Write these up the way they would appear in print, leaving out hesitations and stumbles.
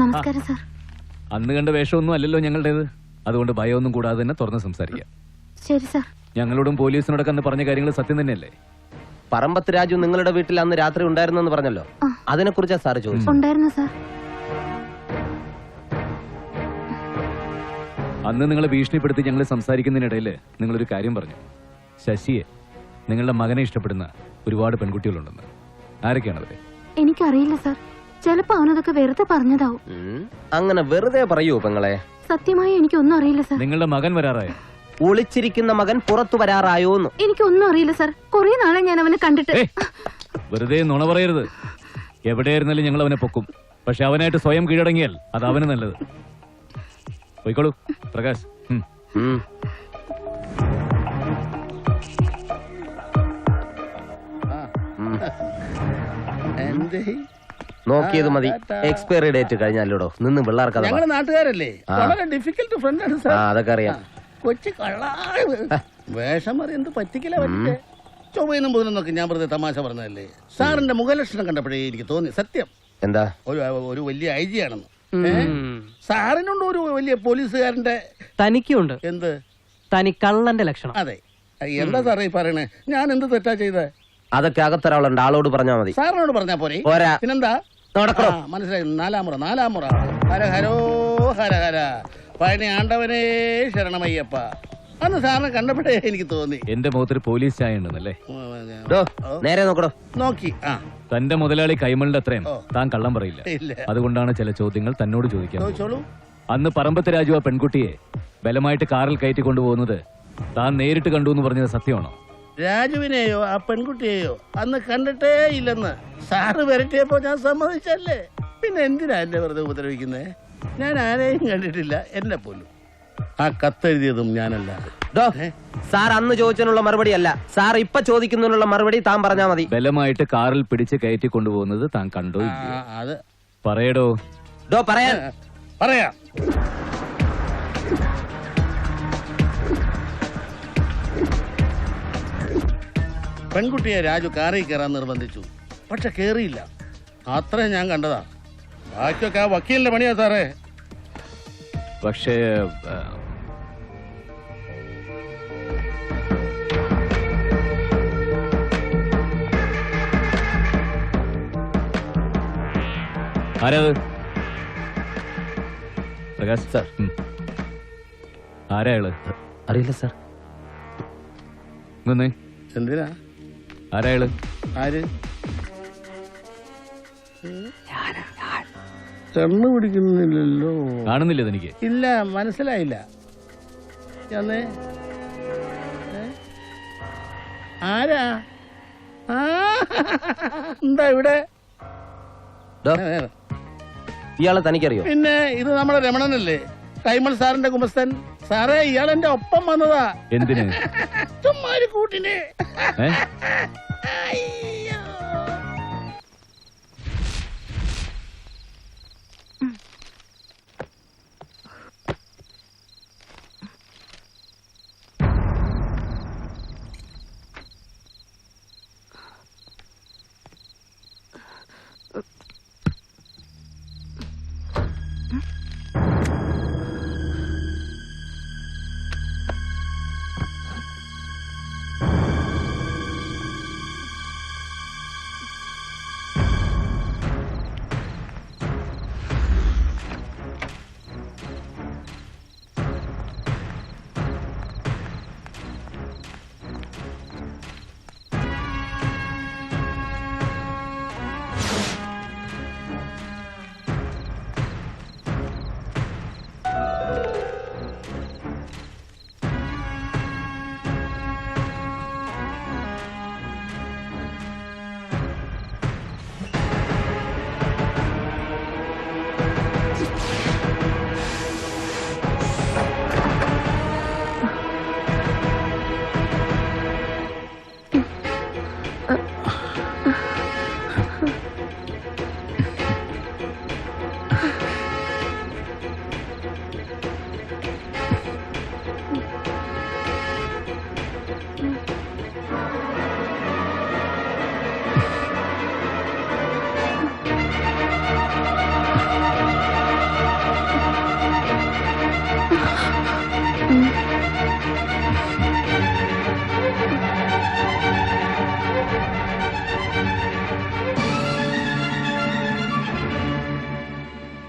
നമസ്കാരം സാർ. അന്ന് കണ്ട വേഷമൊന്നും അല്ലല്ലോ ഞങ്ങളുടേത്. അതുകൊണ്ട് ഭയമൊന്നും കൂടാതെ തന്നെ തുറന്ന് സംസാരിക്കാം. ശരി സാർ. ഞങ്ങളോടും പോലീസിനോടൊക്കെ അന്ന് പറഞ്ഞ കാര്യങ്ങൾ സത്യം തന്നെയല്ലേ? പറമ്പത്ത് രാജു നിങ്ങളുടെ വീട്ടിൽ അന്ന് രാത്രി ഉണ്ടായിരുന്നെന്ന് പറഞ്ഞല്ലോ, അതിനെ കുറിച്ചാ സാറ് ചോദിച്ചു. ഉണ്ടായിരുന്നു സാർ. അന്ന് നിങ്ങളെ ഭീഷണിപ്പെടുത്തി ഞങ്ങൾ സംസാരിക്കുന്നതിനിടയിൽ നിങ്ങളൊരു കാര്യം പറഞ്ഞു. ശശിയെ, നിങ്ങളുടെ മകനെ ഇഷ്ടപ്പെടുന്ന ഒരുപാട് പെൺകുട്ടികളുണ്ടെന്ന്. ആരൊക്കെയാണവര്? എനിക്കറിയില്ല സാർ. ചിലപ്പോ അവനതൊക്കെ വെറുതെ പറഞ്ഞതാവും. അങ്ങനെ വെറുതെ പറയൂ പെങ്ങളെ? സത്യമായി എനിക്കൊന്നും അറിയില്ല സാർ. നിങ്ങളുടെ മകൻ വരാറായോ? ഒളിച്ചിരിക്കുന്ന മകൻ പുറത്തു വരാറായോന്ന്? എനിക്കൊന്നും അറിയില്ല സാർ. കുറെ നാളെ ഞാൻ അവനെ കണ്ടിട്ട്. വെറുതെ നുണ പറയരുത്. എവിടെയായിരുന്നാലും ഞങ്ങൾ അവനെ പൊക്കും. പക്ഷെ അവനായിട്ട് സ്വയം കീഴടങ്ങിയാൽ അത് അവന് നല്ലത്. പോയിക്കോളൂ പ്രകാശ്. നോക്കിയത് മതി. എക്സ്പയറി ഡേറ്റ് കഴിഞ്ഞാലോടോ നിന്ന് പിള്ളേർക്ക്. ഞങ്ങളുടെ നാട്ടുകാരല്ലേ, വളരെ ഡിഫിക്കൽട്ട് ഫ്രണ്ടാണ് സാർ. അതൊക്കെ അറിയാം. കൊച്ചു കള്ളാ വേഷം മാറി എന്ത് പറ്റിക്കില്ല പറ്റില്ലേ. ചൊവ്വയെന്നും ബുധനെന്നൊക്കെ ഞാൻ വെറുതെ തമാശ പറഞ്ഞതല്ലേ. സാറിന്റെ മുഖലക്ഷണം കണ്ടപ്പോഴേ എനിക്ക് തോന്നി സത്യം എന്താ ഒരു വലിയ ഐ ജി ആണെന്ന്. സാറിനുണ്ട് ഒരു വലിയ പോലീസുകാരന്റെ. തനിക്കുണ്ട്. എന്ത്? തനി കള്ളന്റെ ലക്ഷണം. അതെ. എന്താ സാറേ ഈ പറയണേ? ഞാൻ എന്ത് തെറ്റാ ചെയ്തേ? അതൊക്കെ അകത്തൊരാളുണ്ട്, ആളോട് പറഞ്ഞാ മതി. സാറിനോട് പറഞ്ഞാ പോരെ? പോരാ. പിന്നെന്താ? നടക്കണോ? മനസ്സിലായി. നാലാമുറ. ഹര ഹരോ ഹര ഹര പഴനി ആണ്ടവനേ ശരണമയ്യപ്പ. അന്ന് സാറിനെ കണ്ടപ്പോഴേ എനിക്ക് തോന്നി എന്റെ മുഖത്തൊരു പോലീസ് ചായ ഉണ്ടെന്നല്ലേ? നേരെ നോക്കടോ. നോക്കി. തന്റെ മുതലാളി കൈമളിന്റെ അത്രയും താൻ കള്ളം പറയില്ല. അതുകൊണ്ടാണ് ചില ചോദ്യങ്ങൾ തന്നോട് ചോദിക്കാൻ. അന്ന് പറമ്പത്ത് രാജു ആ പെൺകുട്ടിയെ ബലമായിട്ട് കാറിൽ കയറ്റി കൊണ്ടുപോകുന്നത് താൻ നേരിട്ട് കണ്ടു എന്ന് പറഞ്ഞത് സത്യമാണോ? രാജുവിനെയോ ആ പെൺകുട്ടിയെയോ അന്ന് കണ്ടിട്ടേ ഇല്ലെന്ന് സാറ് വരട്ടിയപ്പോ ഞാൻ സമ്മതിച്ചല്ലേ. പിന്നെ എന്തിനാ എന്നെ വെറുതെ ഉപദ്രവിക്കുന്നേ? ഞാൻ ആരെയും കണ്ടിട്ടില്ല, എന്നെ പോലും. ആ കത്തെഴുതിയതും ഞാനല്ല. സാർ അന്ന് ചോദിച്ചതിനുള്ള മറുപടി അല്ല, സാർ ഇപ്പൊ ചോദിക്കുന്നതിനുള്ള മറുപടി താൻ പറഞ്ഞാ മതി. ബലമായിട്ട് കാറിൽ പിടിച്ച് കയറ്റി കൊണ്ടുപോകുന്നത് താൻ കണ്ടോ? അത് പറയടോ. പറയാം. പെൺകുട്ടിയെ രാജു കാറിൽ കയറാൻ നിർബന്ധിച്ചു. പക്ഷെ കേറിയില്ല. അത്രയും ഞാൻ കണ്ടതാ. ബാക്കിയൊക്കെ ആ വക്കീലിന്റെ പണിയാ സാറേ. പക്ഷേ ആരാത്? പ്രകാശ് സാർ. ആരാള്? അറിയില്ല സാർ. എന്തിനാ? ആരാള്? ആര്? കണ്ണു പിടിക്കുന്നില്ലല്ലോ. കാണുന്നില്ല എനിക്ക്. ഇല്ല, മനസ്സിലായില്ല. ആരാ? എന്താ ഇവിടെ? ഇയാളെ തനിക്കറിയോ? പിന്നെ ഇത് നമ്മുടെ രമണനല്ലേ, കൈമൾ സാറിന്റെ കുമസ്തൻ. സാറേ, ഇയാൾ എന്റെ ഒപ്പം വന്നതാ. എന്തിന്? ചുമ്മാ ഒരു കൂട്ടിന്.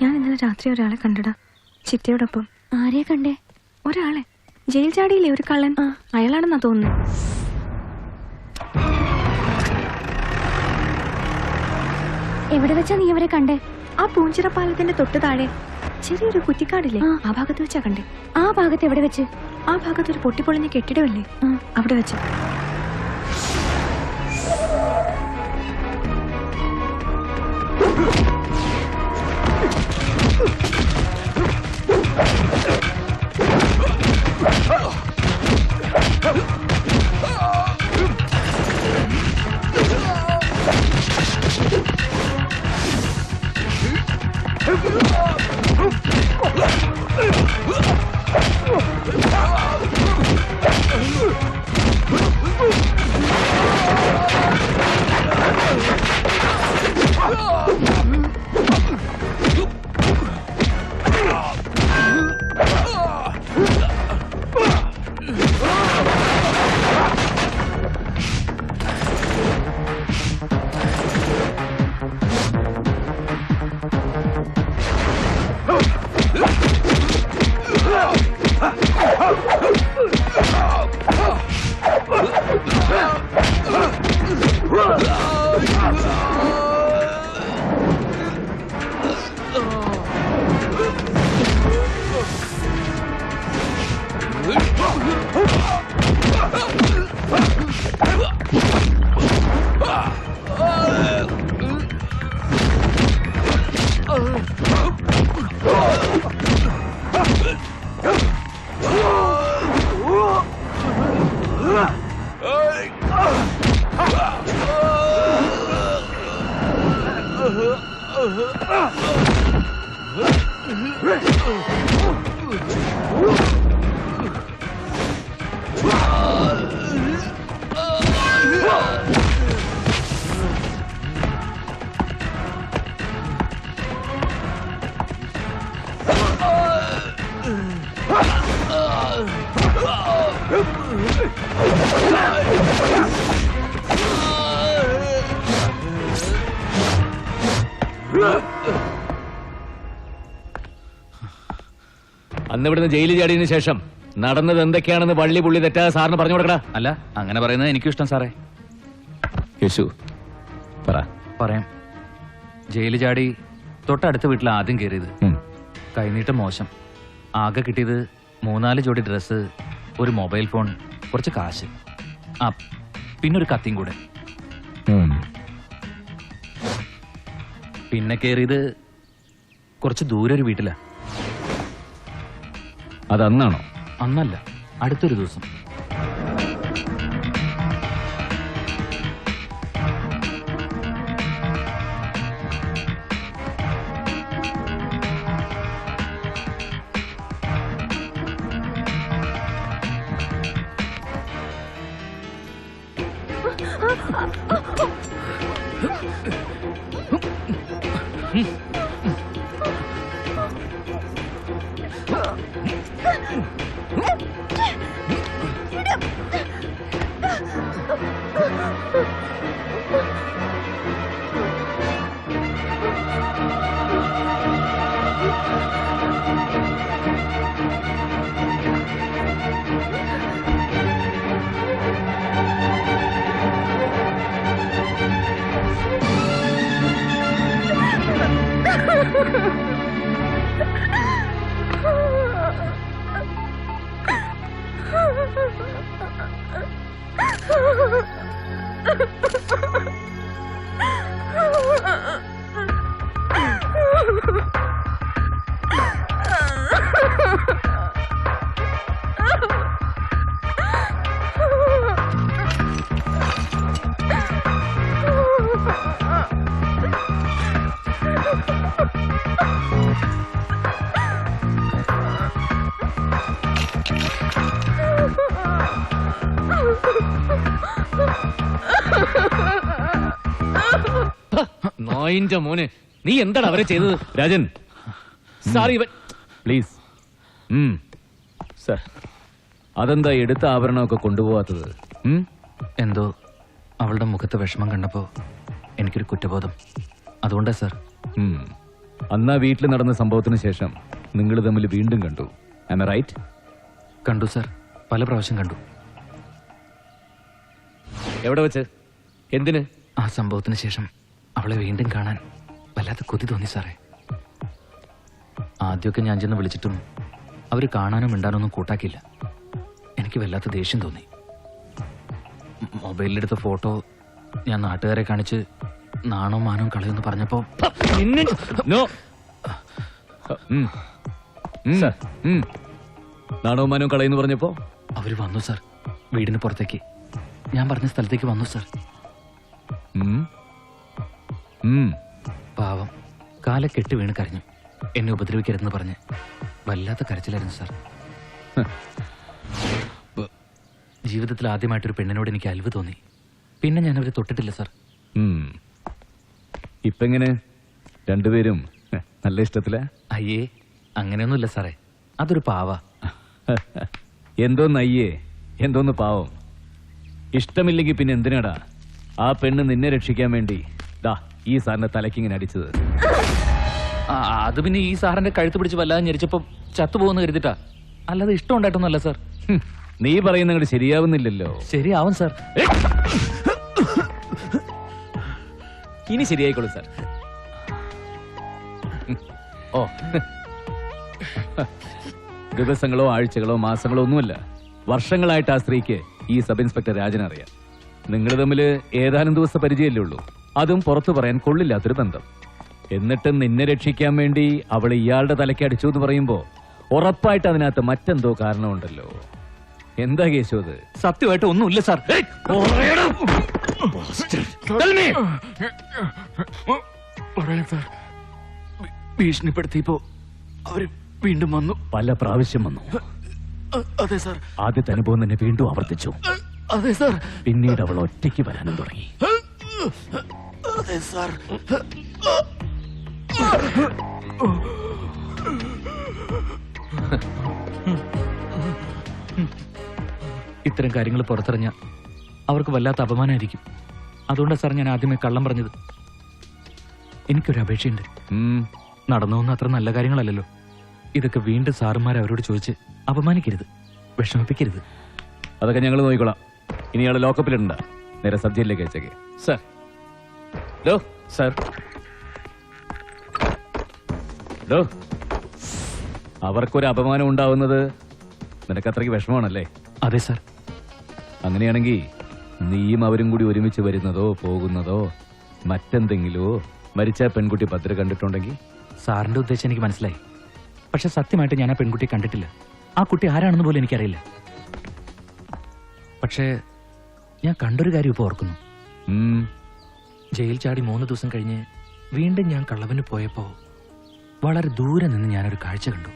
ഞാൻ ഇന്നലെ രാത്രി ഒരാളെ കണ്ടടാ, ചിറ്റയോടൊപ്പം. ആരെയാ കണ്ടേ? ഒരാളെ ജയിൽ ചാടിയില്ലേ, ഒരു കള്ളൻ. അയാളാണെന്നാ തോന്നുന്നു. എവിടെ വെച്ചാ നീ അവരെ കണ്ടേ? ആ പൂഞ്ചിറ പാലത്തിന്റെ തൊട്ട് താഴെ ചെറിയൊരു കുറ്റിക്കാടില്ലേ, ആ ഭാഗത്ത് വെച്ചാ കണ്ടേ. ആ ഭാഗത്ത് എവിടെ വെച്ച്? ആ ഭാഗത്ത് ഒരു പൊട്ടിപ്പൊളിഞ്ഞ കെട്ടിടമല്ലേ, അവിടെ വെച്ച്. അന്ന് ഇവിടുന്ന് ജയിലിൽ ചാടിയതിനു ശേഷം നടന്നത് എന്തൊക്കെയാണെന്ന് വള്ളി പുള്ളി തെറ്റാതെ സാറിന് പറഞ്ഞു കൊടുക്കടാ. അല്ല, അങ്ങനെ പറയുന്നത് എനിക്കും ഇഷ്ടം സാറേ. യേശു പറ. പറയാം. ജയിലിൽ ചാടി തൊട്ടടുത്ത വീട്ടിൽ ആദ്യം കയറിയത്. കൈനീട്ടം മോശം. ആകെ കിട്ടിയത് 3-4 ജോഡി ഡ്രസ്സ്, ഒരു മൊബൈൽ ഫോൺ, കുറച്ച് കാശ്, ആ പിന്നെ ഒരു കത്തിയും കൂടെ. പിന്നെ കയറിയത് കുറച്ച് ദൂരെ ഒരു വീട്ടിലാ. അതന്നാണോ? അന്നല്ല, അടുത്തൊരു ദിവസം. നായിന്റെ മോനെ, നീ എന്താണ് അവരെ ചെയ്തത്? രാജൻ സാറി, പ്ലീസ്. സർ, അതെന്താ എടുത്ത ആഭരണമൊക്കെ കൊണ്ടുപോകാത്തത്? എന്തോ അവളുടെ മുഖത്ത് വിഷമം കണ്ടപ്പോൾ എനിക്കൊരു കുറ്റബോധം. അതുകൊണ്ടാ സാർ. അന്നാ വീട്ടിൽ നടന്ന സംഭവത്തിന് ശേഷം നിങ്ങൾ തമ്മിൽ വീണ്ടും കണ്ടു. Am I right? കണ്ടു സാർ, പല പ്രാവശ്യം കണ്ടു. എവിടെ വെച്ച്? എന്തിന്? ആ സംഭവത്തിന് ശേഷം അവളെ വീണ്ടും കാണാൻ വല്ലാത്ത കൊതി തോന്നി സാറേ. ആദ്യമൊക്കെ ഞാൻ ചെന്ന് വിളിച്ചിട്ടും അവർ കാണാനും മിണ്ടാനൊന്നും കൂട്ടാക്കിയില്ല. എനിക്ക് വല്ലാത്ത ദേഷ്യം തോന്നി. മൊബൈലിലെടുത്ത ഫോട്ടോ ഞാൻ നാട്ടുകാരെ കാണിച്ച് നാണോ മാനോ കളയെന്ന് പറഞ്ഞപ്പോ നാണോ മാനോ കളയെന്ന് പറഞ്ഞപ്പോ അവര് വന്നു സാർ. വീടിന് പുറത്തേക്ക് ഞാൻ പറഞ്ഞ സ്ഥലത്തേക്ക് വന്നു സാർ. പാവം കാലെ കെട്ടി വീണ് കരഞ്ഞു. എന്നെ ഉപദ്രവിക്കരുതെന്ന് പറഞ്ഞ് വല്ലാത്ത കരച്ചിലായിരുന്നു സാർ. ജീവിതത്തിൽ ആദ്യമായിട്ടൊരു പെണ്ണിനോട് എനിക്ക് അലിവ് തോന്നി. പിന്നെ ഞാൻ അവരെ തൊട്ടിട്ടില്ല സാർ. ഇപ്പെങ്ങനെ രണ്ടുപേരും നല്ല ഇഷ്ടത്തിലാ? അയ്യേ, അങ്ങനെയൊന്നുമില്ല സാറേ. അതൊരു പാവ. എന്തോന്ന് അയ്യേ, എന്തോന്ന് പാവം. ഇഷ്ടമില്ലെങ്കിൽ പിന്നെ എന്തിനാടാ ആ പെണ്ണ് നിന്നെ രക്ഷിക്കാൻ വേണ്ടി ദാ ഈ സാറിന്റെ തലക്കിങ്ങനെ അടിച്ചത്? അത് പിന്നെ ഈ സാറിന്റെ കഴുത്ത് പിടിച്ച് വല്ലാതെ ഞെരിച്ചപ്പോ ചത്തുപോകുന്ന കരുതിട്ടാ, അല്ലാതെ ഇഷ്ടം ഉണ്ടായിട്ടൊന്നല്ല സാർ. നീ പറയുന്ന ശരിയാവുന്നില്ലല്ലോ. ശരിയാവും സാർ. ഇനി ശരിയായിക്കോളൂ സാർ. ഓ, ദിവസങ്ങളോ ആഴ്ചകളോ മാസങ്ങളോ ഒന്നുമല്ല, വർഷങ്ങളായിട്ട് ആ സ്ത്രീക്ക് ഈ സബ് ഇൻസ്പെക്ടർ രാജൻ അറിയാം. നിങ്ങൾ തമ്മിൽ ഏതാനും ദിവസം പരിചയമല്ലേ ഉള്ളൂ. അതും പുറത്തു പറയാൻ കൊള്ളില്ലാത്തൊരു ബന്ധം. എന്നിട്ട് നിന്നെ രക്ഷിക്കാൻ വേണ്ടി അവൾ ഇയാളുടെ തലയ്ക്ക് അടിച്ചു എന്ന് പറയുമ്പോ ഉറപ്പായിട്ട് അതിനകത്ത് മറ്റെന്തോ കാരണമുണ്ടല്ലോ. എന്താ കേശു അത്? സത്യമായിട്ട് ഒന്നുമില്ല സാർ. ഭീഷണിപ്പെടുത്തിയപ്പോ അവര് വീണ്ടും വന്നു. പല പ്രാവശ്യം വന്നു. അതെ സാർ. ആദ്യത്തെ അനുഭവം തന്നെ വീണ്ടും ആവർത്തിച്ചു. അതെ സാർ. പിന്നീട് അവൾ ഒറ്റയ്ക്ക് വരാനും തുടങ്ങി. അതെ സാർ. ഇത്തരം കാര്യങ്ങൾ പുറത്തിറങ്ങ അവർക്ക് വല്ലാത്ത അപമാനമായിരിക്കും. അതുകൊണ്ടാണ് സാർ ഞാൻ ആദ്യമേ കള്ളം പറഞ്ഞത്. എനിക്കൊരു അപേക്ഷയുണ്ട്. നടന്നൊന്നും അത്ര നല്ല കാര്യങ്ങളല്ലല്ലോ. ഇതൊക്കെ വീണ്ടും സാറുമാർ അവരോട് ചോദിച്ച് അപമാനിക്കരുത്, വിഷമിപ്പിക്കരുത്. അതൊക്കെ ഞങ്ങൾ നോക്കിക്കോളാം. ഇനി ഇയാളെ ലോക്കപ്പിലിടണ്ട, നേരെ സബ് ജയിലിലേക്ക് അയച്ചേക്ക്. സാർ. സാർ. അവർക്കൊരു അപമാനം ഉണ്ടാവുന്നത് നിനക്ക് അത്രയ്ക്ക് വിഷമമാണല്ലേ? അതെ സാർ. അങ്ങനെയാണെങ്കിൽ നീയും അവരും കൂടി ഒരുമിച്ച് വരുന്നതോ പോകുന്നതോ മറ്റെന്തെങ്കിലോ മരിച്ച പെൺകുട്ടി ഭദ്ര കണ്ടിട്ടുണ്ടെങ്കിൽ? സാറിന്റെ ഉദ്ദേശം എനിക്ക് മനസ്സിലായി. പക്ഷെ സത്യമായിട്ട് ഞാൻ ആ പെൺകുട്ടിയെ കണ്ടിട്ടില്ല. ആ കുട്ടി ആരാണെന്ന് പോലും എനിക്കറിയില്ല. പക്ഷേ ഞാൻ കണ്ടൊരു കാര്യം ഇപ്പോൾ ഓർക്കുന്നു. ജയിൽ ചാടി 3 ദിവസം കഴിഞ്ഞ് വീണ്ടും ഞാൻ കള്ളവന് പോയപ്പോ വളരെ ദൂരെ നിന്ന് ഞാനൊരു കാഴ്ച കണ്ടു.